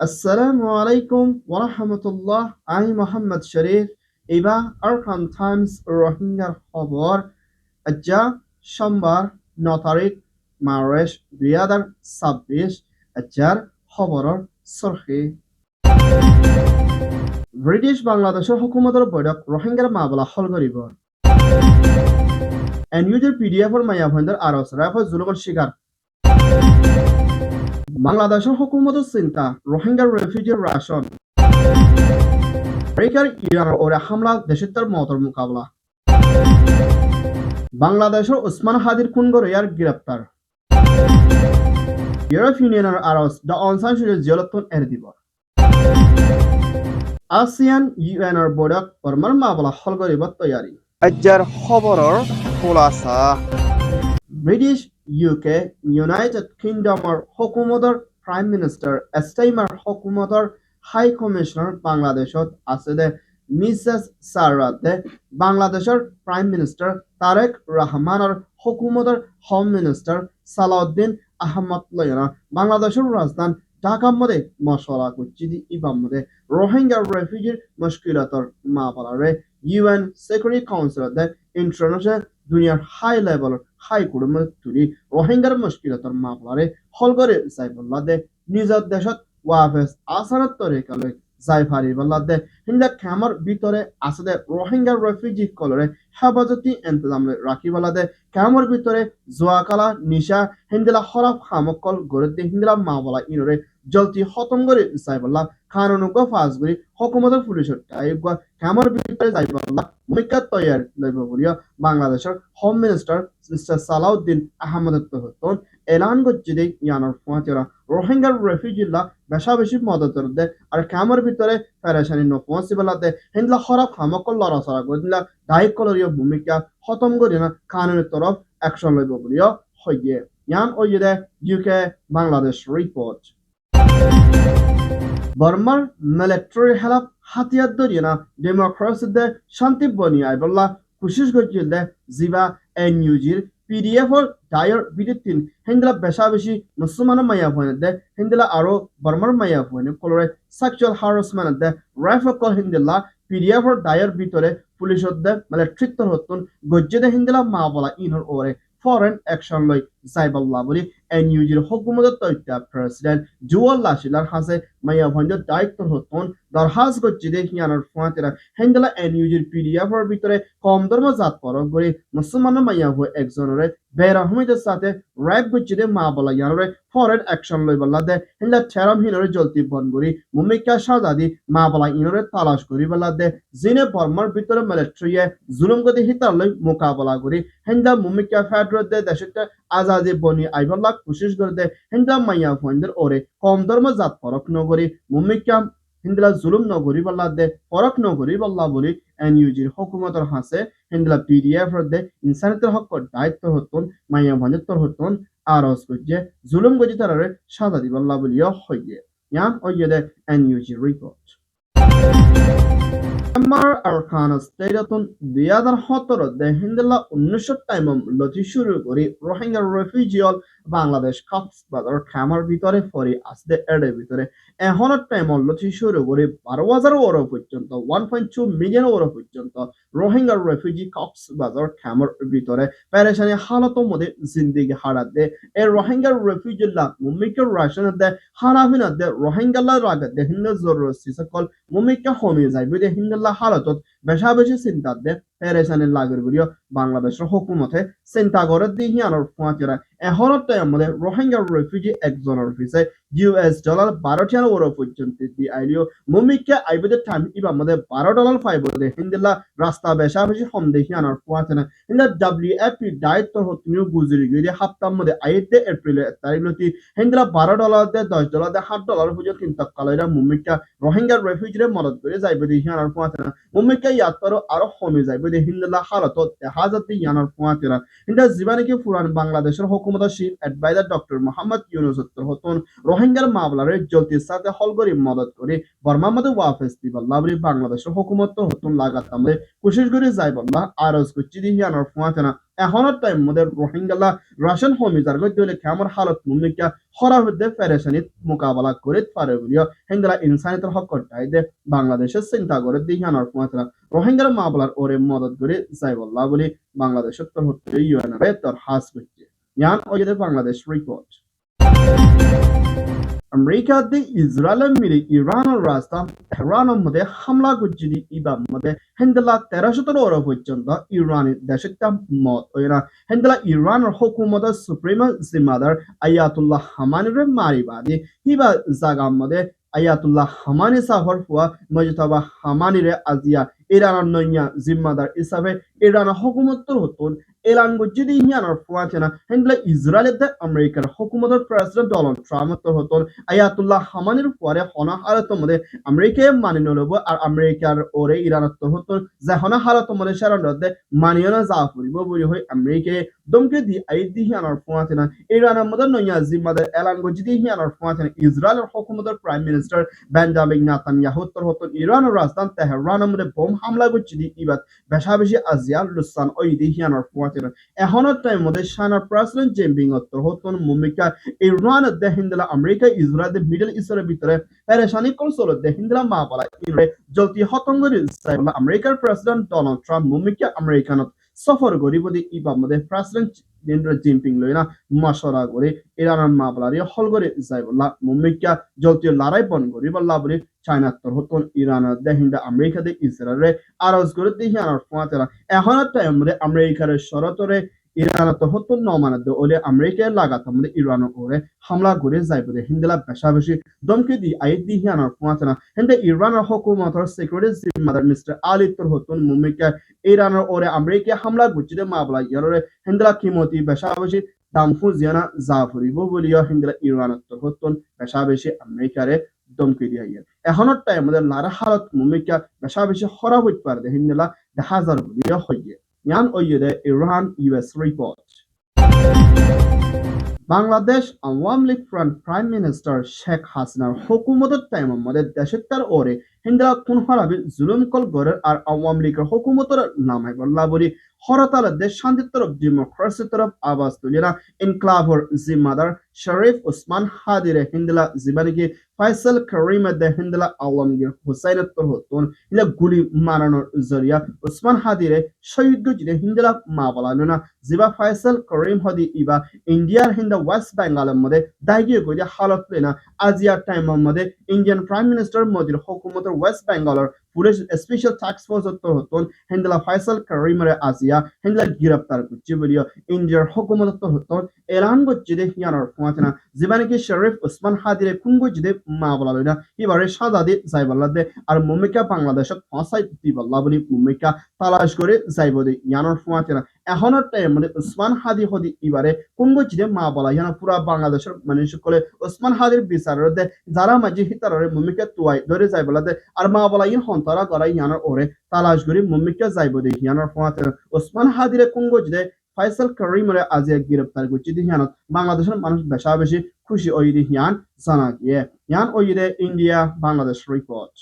Assalamu alaikum wa rahmatullah. I'm Muhammad Sharif. Iba Arkan Times Rohingya Hobor. Aja Shambar Notarik Maresh Biadar Sabbish Ajar Hoboror Surhi. British Bangladeshৰ হুকুমতৰ বৈঠক রোহিঙ্গার মামলা হল করিব এনইউজের পিডিএফর মায়াভন্দর আরস rough জুলুমের শিকার বাংলাদেশের হুকুমতের চিন্তা রোহিঙ্গার রেফিউজির রাশন আমেরিকার ইরান ওরে হামলা দেশের তার মতর মোকাবলা বাংলাদেশের ওসমান হাদির কুনগরিয়ার গ্রেপ্তার ইউরোপ ইউনিয়নের আরস দ্য অনসান সুরের জিয়লতন এর দিব আসিয়ান ইউএনর বৈঠক বর্মার মামলা হল করিব তৈয়ারি আজ্জার খবরর খোলাসা ব্রিটিশ ইউকে ইউনাইটেড কিংডমৰ হুকুমতৰ প্ৰাইম মিনিষ্টাৰ এষ্টাইমাৰ হুকুমতৰ হাই কমিশনাৰ বাংলাদেশত আছে দে মিছেছ সাৰাতে বাংলাদেশৰ প্ৰাইম মিনিষ্টাৰ তারেক রহমানৰ হুকুমতৰ হোম মিনিষ্টাৰ সালাউদ্দিন আহমদ লয়না বাংলাদেশৰ ৰাজধানী ঢাকা মধ্যে মশলা কুচিদি ইবাম মধ্যে রোহিঙ্গা রেফিউজির মুশকিলাতর মামলারে ইউএন সিকিউরিটি কাউন্সিলতে ইন্টারন্যাশনাল দুনিয়ার হাই লেভেল হাই কোর্টের মধ্যে তুলি রোহিঙ্গার মুশকিলাতর মামলারে হল করে যাইবল্লা দে নিজের দেশত ওয়াফেস আসানত তরিকালৈ যাই ফারিবল্লা দে হিন্দা খামার ভিতরে আছে দে রোহিঙ্গা রেফিউজি কলরে হেফাজতি ইন্তজাম রাখিবলা দে খামার ভিতরে জোয়াকালা নিশা হিন্দিলা হরফ খামকল গড়ে দে হিন্দিলা মামলা ইনরে জলতি খতম করে যাইবল্লা কানুনগ ফাজগুড়ি হকুমতের পুলিশের টাইপ খামার ভিতরে যাইবল্লা মুখ্য তৈয়ার লইব বলিয়া বাংলাদেশের home minister mister Salahuddin Ahmed তহতন এলান করছে দে ইয়ানোর ফুয়াতেরা রোহিঙ্গার রেফিউজিল্লা বেশা বেশি মদতের দে আর খামার ভিতরে পেরেশানি নপৌঁছিবলাতে হিন্দলা হরফ খামকল লড়াচড়া করে দিলা দায়িক কলরীয় ভূমিকা খতম করি না কানুনের তরফ অ্যাকশন লইব বলিয়া হইয়ে ইয়ান ওই দে ইউকে বাংলাদেশ রিপোর্ট বর্মার মিলিটারি হেলাপ হাতিয়ার ধরিয়ে না ডেমোক্রেসিতে শান্তি বনিয়ে আইবল্লা কোশিশ করছিল দে জিবা এনইউজির পিডিএফ এর ডায়র বিদিতিন হিন্দলা বেশা বেশি মুসলমান মাইয়া হইনে দে হিন্দলা আরো বর্মার মাইয়া হইনে কলরে সেক্সুয়াল হ্যারাসমেন্ট দে রাইফল কল হিন্দলা পিডিএফ এর ডায়র ভিতরে পুলিশের দে মিলিটারি তর হতুন গজ্জে দে হিন্দলা মা বলা ইনর ওরে ফরেন অ্যাকশন লই যাইবল্লা বলি এনইউজির হুকুমতের তৈত্যা প্রেসিডেন্ট জুয়াল্লা শিলার হাসে মাইয়া ভঞ্জের দায়িত্ব হতুন দরহাজ করছে দে হিয়ানোর ফুয়াতেরা হিন্দলা এনইউজির পিডিএফ এর ভিতরে কম ধর্ম জাত পরক করে মুসলমান মাইয়া হয়ে একজনের বেরহমিদের সাথে র্যাপ করছে দে মা বলা ইয়ানরে ফরেন অ্যাকশন লই বল্লা দে হিন্দলা ঠেরাম হিনরে জলতি বন করি মুমিকা সাজাদি মা বলা ইনরে তালাশ করি বল্লা দে জিনে বর্মার ভিতরে মিলিটারিয়ে জুলুম গতি হিতার লই মোকাবলা করি হিন্দা মুমিকা ফেডারেল দে দেশটা আজাদি বনি আইবল্লা কোশিশ করে দে হিন্দা মাইয়া ফন্দের ওরে কম ধর্ম জাত পরক নগরী মুমিকা হিন্দলা জুলুম নগরী বল্লা দে পরক নগরী বল্লা বলি এনইউজির হুকুমতের হাসে হিন্দলা পিডিএফ দে ইনসানিয়তের হক দায়িত্ব হতুন মাইয়া ভঞ্জতর হতুন আরজ করছে জুলুম গজি তারারে সাজা দিবল্লা বলিয়া হইয়ে ইয়ান ওইয়ে দে এনইউজি রিপোর্ট আমার আরকান স্টেটতন 2017 দে হিন্দলা 1900 টাইমম লতি শুরু করি রোহিঙ্গা রেফিউজিয়ল বাংলাদেশ কক্সবাজার খামার ভিতরে ফরি আসতে এডে ভিতরে এখন টাইম লতি শুরু করি 12,000 ওরো পর্যন্ত 1.2 মিলিয়ন ওরো পর্যন্ত রোহিঙ্গা রেফিউজি কক্সবাজার খামার ভিতরে পেরেশানি হালত মধ্যে জিন্দিগি হারাত দে এ রোহিঙ্গা রেফিউজিল্লা মুমিকা রাশন দে হানাফিনা দে রোহিঙ্গাল্লা রাগত দে হিন্দা জরুরি সকল মুমিকা হমি যাইবে দে হিন্দলা হালতত বেশা বেশি চিন্তা দে পেরেশানি লাগের বলিও বাংলাদেশের হুকুমতে চিন্তা করে দিয়ে হিয়ানোর ফুয়াচেরা এখনতে আমাদের রোহিঙ্গা রেফিউজি একজনের অফিসে $12 ওরো পর্যন্ত দিয়ে আইলিও মুমিকে আইবে টাইম ইবা আমাদের $12 পাইব দে হিন্দলা রাস্তা বেশা বেশি হম দেখি আনার ফুয়াচেনা হিন্দা WFP দায়িত্ব হতিনিও গুজরি গিয়ে হাপ্তার মধ্যে আইতে এপ্রিলে তারিখলতি হিন্দলা $12 দে $10 দে $8 পর্যন্ত চিন্তা কালাইরা মুমিকা রোহিঙ্গা রেফিউজিরে মদত করে যাইবে দেখি আনার ফুয়াচেনা মুমিকে ইয়াত্তরও আরো কমে যাইবে দে হিন্দলা হালতত হাজারটি ইয়ানার ফুয়াচেরা হিন্দা জীবানিকে পুরান বাংলাদেশের হুকুমতের chief adviser doctor Mohammad Yunus হতন রোহিঙ্গার মামলারে জলতির সাথে হল করে মদত করে বর্মার মধ্যে ওয়াফেস দিবল্লা বলি বাংলাদেশের হুকুমত হতন লাগাতামে কোশিশ করে যাইবল্লা আরজ করছি দিহি আনার ফুয়াচেনা এখনের টাইম মধ্যে রোহিঙ্গালা রাশন হোমিজার গদ্যলে কেমন হালত মুমিকা হরা হতে পেরেশানিত মোকাবেলা করে পারে বলিও হিন্দলা ইনসানিয়তের হক করতে বাংলাদেশের চিন্তা করে দিহানোর পথরা রোহিঙ্গার মামলার ওরে মদত করে যাইবল্লাহ বলি বাংলাদেশের তোর হতে ইউএনআর তোর হাস করছে ইয়ান ওইদের বাংলাদেশ রিপোর্ট আমেরিকাতে ইসরায়েলের মিলে ইরানের রাজধানী তেহরানের মধ্যে হামলা করছিলি ইবাম মধ্যে হেন্দলা 1300 পর্যন্ত ইরানি দেশটা মত ওইরা হেন্দলা ইরানের হুকুমতের সুপ্রিম জিম্মাদার আয়াতুল্লাহ হামানির মারিবাদি হিবা জাগাম মধ্যে আয়াতুল্লাহ হামানি সাফর হুয়া মজতবা হামানিরে আজিয়া ইরানের নইয়া জিম্মাদার হিসাবে ইরানের হুকুমতের হতুন এলান গজ্জিদি হিয়ানোর ফুয়াচেনা হেন্দলা ইসরায়েলের আমেরিকার হুকুমতের প্রেসিডেন্ট ডোনাল্ড ট্রাম্পের হতুন আয়াতুল্লাহ হামানির পরে হনা হালত মধ্যে আমেরিকায় মানি নলব আর আমেরিকার ওরে ইরানত হতুন যে হনা হালত মধ্যে সারানতে মানিও না যা ফুরিব বলি হই আমেরিকায় দমকে দি আইদি হিয়ানোর ফুয়াচেনা ইরানের মধ্যে নইয়া জিম্মাদার এলান গজ্জিদি হিয়ানোর ফুয়াচেনা ইসরায়েলের হুকুমতের প্রাইম মিনিস্টার বেঞ্জামিন নেতানিয়াহুর হতুন ইরানের রাজধানী তেহরানের মধ্যে বোম হামলা গজ্জিদি ইবাদ বেশা বেশি আজিয়া লুসান ওইদি হিয়ানোর ফুয়াচেনা এখনের টাইম মধ্যে সানার প্রেসিডেন্ট জেম্বিং হতুন মুমিকা ইরানের দে হিন্দলা আমেরিকা ইসরায়েল মিডল ইস্টের ভিতরে পেরেশানি কনসোল দে হিন্দলা মা বলা ইনরে জলতি হতঙ্গরি সাইবলা আমেরিকার প্রেসিডেন্ট ডোনাল্ড ট্রাম্প মুমিকা আমেরিকানত সফর করি বদি ইবা মধ্যে প্রেসিডেন্ট জিনপিং লইনা মশরা করে ইরানের মা বলারি হল করে যাইবলা মুমিকা জলতি লড়াই বন করি বল্লা বলি চায়নাত্তর হতুন ইরানের দে হিন্দা আমেরিকা দে ইসরায়েলে আরজ করে দিহিয়ানোর ফুয়াতেরা এখনের টাইম মধ্যে আমেরিকার শরতরে ইরানত হতুন নমানদ ওলে আমেরিকায় লাগাতাম মধ্যে ইরানের ওরে হামলা করে যাইবদে হিন্দলা বেশা বেশি দমকে দি আইদ দিহিয়ানোর ফুয়াতেরা হিন্দে ইরানের হুকুমতর সিকিউরিটি জিম্মাদার মিস্টার আলিত্তর হতুন মুমিকা ইরানের ওরে আমেরিকায় হামলা গুছিদে মাবলা ইয়ারে হিন্দলা কিমতি বেশা বেশি দামফু জিয়ানা জাফরিব বলিয়া হিন্দলা ইরানত্তর হতুন বেশা বেশি আমেরিকারে দমকে দিয়া ইয়ার এখনের টাইম মধ্যে লারা হালত মুমিকা বেশা বেশি খরা হইতে পারে হিন্দলা দেখা যার বলিয়া হইয়ে ইয়ান ওইয়ে Iran US report Bangladesh Awami League front prime minister Sheikh হাসিনার হুকুমতের টাইমের মধ্যে দেশের তার ওরে হিন্দলা কোন হরাবি জুলুম কল গড়ের আর আওয়ামী লীগের হুকুমতের নামাই বল্লা বলি হরতালের দেশ শান্তির তরফ ডেমোক্রেসির তরফ আওয়াজ তুলিনা ইনক্লাভর জিম্মাদার শরীফ উসমান হাদিরে হিন্দলা জীবানিকে ফয়সাল করিমের দে হিন্দলা আলমগীর হুসাইনের তর হতুন হিলা গুলি মারানোর জরিয়া উসমান হাদিরে শহীদ গজিরে হিন্দলা মা বলানো না জিবা ফয়সাল করিম হদি ইবা ইন্ডিয়ার হিন্দা ওয়েস্ট বেঙ্গলের মধ্যে দাগিয়ে গইয়া হালত লেনা আজিয়া টাইমের মধ্যে ইন্ডিয়ান প্রাইম মিনিস্টার মোদির হুকুমতের ওয়েস্ট বেঙ্গলের পুলিশ স্পেশাল টাস্ক ফোর্স হতুন হিন্দলা ফয়সাল করিমের আজিয়া হিন্দলা গ্রেপ্তার করছে বলিও ইন্ডিয়ার হুকুমত হতুন এলান গজিদে হিয়ানোর ফুয়াচনা জীবানিকে শরীফ উসমান হাদিরে কোন গজিদে মা বলা না এবারে সাজা দিয়ে যাইবল্লা দে আর মুমিকা বাংলাদেশত ফাঁসাই দিবল্লা বলি মুমিকা তালাশ করে যাইব দে ইয়ানোর ফুয়াচনা এখনের টাইম মানে উসমান হাদি হদি এবারে কোন গজিদে মা বলা ইয়ানা পুরা বাংলাদেশের মানুষ সকলে উসমান হাদির বিচারের দে যারা মাঝি হিতারে মুমিকা তুয়াই ধরে যাইবল্লা দে আর মা বলা ইন হন্তরা করা ইয়ানোর ওরে তালাশ করে মুমিকা যাইব দে ইয়ানোর ফুয়াচনা উসমান হাদিরে কোন গজিদে ফয়সাল করিমরে আজিয়া গ্রেপ্তার করছে দিহিয়ানত বাংলাদেশের মানুষ বেশা বেশি খুশি ওই দিহিয়ান জানা গিয়ে ইয়ান ওই India Bangladesh report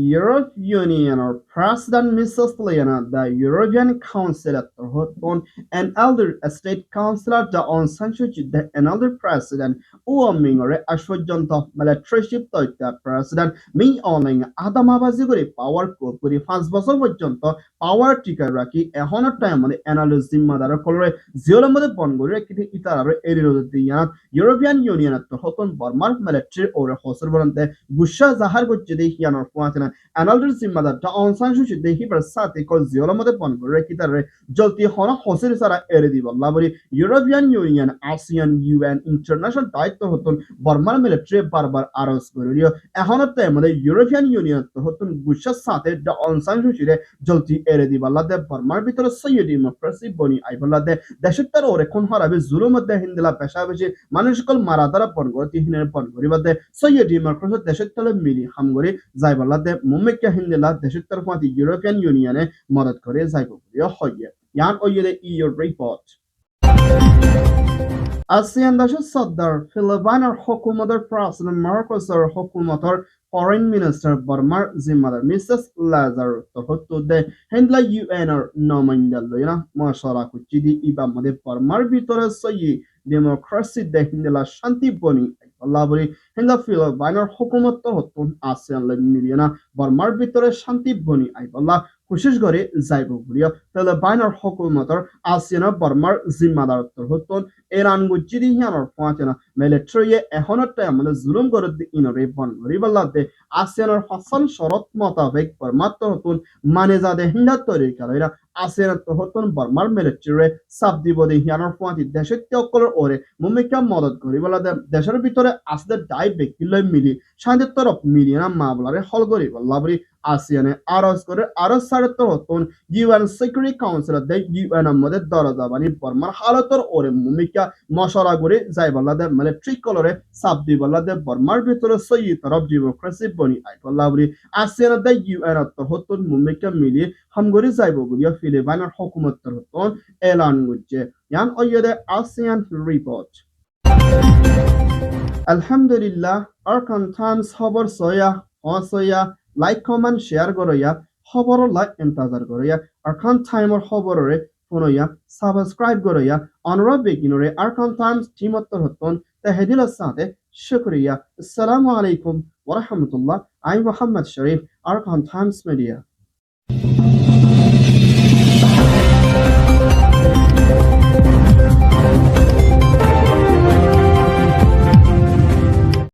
European Union or President Mrs. Lena, the European Council at Hoton, an elder state councillor, the on Sanchuchi, the another president, Uoming or Ashwajan of military ship, the president, me owning Adamabaziguri power code, with the fast bus of Jonto, power ticker raki, a honor time on the analyzing mother color, zero mother bongore, Itara, the European Union at the Hoton, Burma military or Hoservante, Busha Zahar Guchidi, Yan or Quantina. Another জিম্মাদার টা অনসান সুচি দেহি সাথে call জিওর মধ্যে পন করে কিতারে জলতি হনা হোসের সারা এরে দিব লাবরি European Union ASEAN UN international দায়িত্ব হতন বর্মার মিলিটারি বারবার আরজ করিও এখনত মধ্যে ইউরোপিয়ান ইউনিয়ন হতন গুশার সাথে টা অনসান সুচিরে জলতি এরে দিব লাদে বর্মার ভিতরে সৈয়দ ডেমোক্রেসি বনি আইবলাদে দেশের তার ওরে কোন হারাবে জুলুম মধ্যে হিন্দলা পেশা বেশি মানুষ কল মারা দ্বারা পন করতে হিনের পন করিবাদে সৈয়দ ডেমোক্রেসি দেশের তলে মিলি হামগরি যাইবলাদে মুমিকা হিন্দলা দেশের তরফাতি ইউরোপিয়ান ইউনিয়নে মদত করে যাইব বলিও হইয়ে ইয়ান ওইয়ে ইউ রিপোর্ট ASEAN দেশের সর্দার ফিলিপাইনের হুকুমতের president মার্কোসের হুকুমতের Foreign Minister Burmar Zimmar Mrs. Lazar Tohotude Hendla UNR Nomandaloina Mashara Kuchidi Iba Made Burmar Vitora Soyi Democracy de Hindela Shanti Boni Labori Hendla Filo Biner Hukumat Tohotun ASEAN Miliana Burmar Vitora Shanti Boni Ibala কোশিশ করে যাইব বুলিয়া তাহলে বাইনার হকুমতর Asiana বর্মার জিম্মাদার হতন Iran গুজিদি হিয়ানোর পৌঁছানা military এখনটা আমাদের জুলুম করে ইনরে বন রিবাল্লাতে আসিয়ানার হাসান শরত মোতাবেক বর্মাত্র হতন মানে যাদে হিন্দা তৈরি করা আসিয়ানা হতন বর্মার মিলিটারি সাব দিব দে হিয়ানোর পৌঁছি দেশের অকলের ওরে মুমিকা মদত করিবালা দেশের ভিতরে আসলে দায় ব্যক্তি লই মিলি শান্তির তরফ মিলিয়ে না মামলারে হল করিবাল্লাবরি ASEAN আরজ করে আরজ সারত হতন UN Security Council de UN আমাদের দরজাবানি বর্মার হালতর ওরে মুমিকা মশরা করে যাইবাল্লাদে মিলিটারি কলরে সাব দিবাল্লাদে বর্মার ভিতরে সই তরফ ডেমোক্রেসি বনি আইবাল্লাবরি ASEAN de UN হতন মুমিকা মিলি হামগরি যাইব বলিয়া ফিলিপাইনের হুকুমত হতন এলান গুজে ইয়ান ওয়দে ASEAN রিপোর্ট আলহামদুলিল্লাহ আরকান টাইমস খবর সয়া লাইক কমেন্ট শেয়ার করইয়া খবর লাইক ইন্তাজার করইয়া আরকান টাইমর খবররে ফোনইয়া সাবস্ক্রাইব করইয়া অনুরোধ বেগিনরে আরকান টাইমস টিমত্তর হতন তাহেদিলের সাথে শুকরিয়া আসসালামু আলাইকুম ওয়া রাহমাতুল্লাহ I Mohammad Sharif Arakan Times media